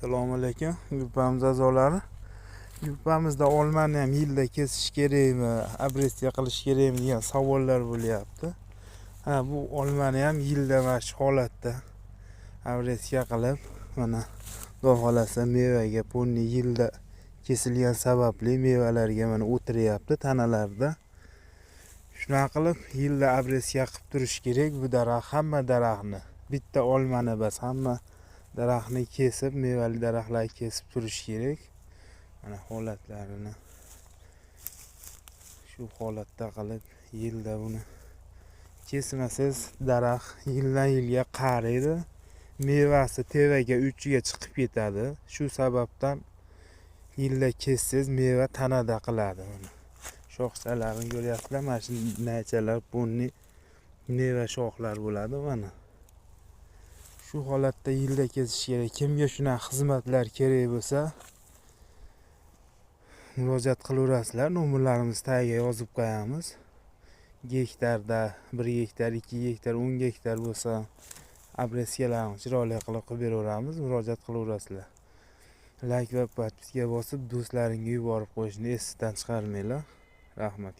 Assalomu alaykum guruhimiz a'zolari. Guruhimizda olmani ham yilda kesish kerakmi, abresiya qilish kerakmi degan savollar bo'lyapti. Bu olmani ham yilda mana shu holatda abresiya qilib, mana Xudo xolasa mevaga ponni yilda kesilgan sababli mevalarga mana o'tiryapti tanalarda. Shunaqa qilib yilda abresiya qilib turish kerak. Bu daraxt hamma daraxtni, bitta olmani emas, hamma daraxtni kesib, mevali daraxtlarni kesib turish kerak. Mana holatlarini shu holatda qilib yilda buni kesmasangiz daraxt yildan yilga qariydi. Mevasi tevaga uchiga chiqib ketadi. Shu sababdan yilda kessangiz meva tanada qiladi. Mana shoxchalarini ko'ryapsizlar, mana shu naychalar bunni meva shoxlar bo'ladi mana. Shu holatda yilda kesish kerak. Kimga shunaqa xizmatlar kerak bo'lsa, murojaat qilaverasizlar. Nomerlarimiz tagiga yozib qo'yamiz. 2 gektarda, 1 gektar, 2 gektar, 10 gektar bo'lsa, abresiyalarni chiroyli qilib beraveramiz. Murojaat qilaverasizlar. Like va podpiska bosib, do'stlaringga yuborib qo'yishni esdan chiqarmanglar. Rahmat.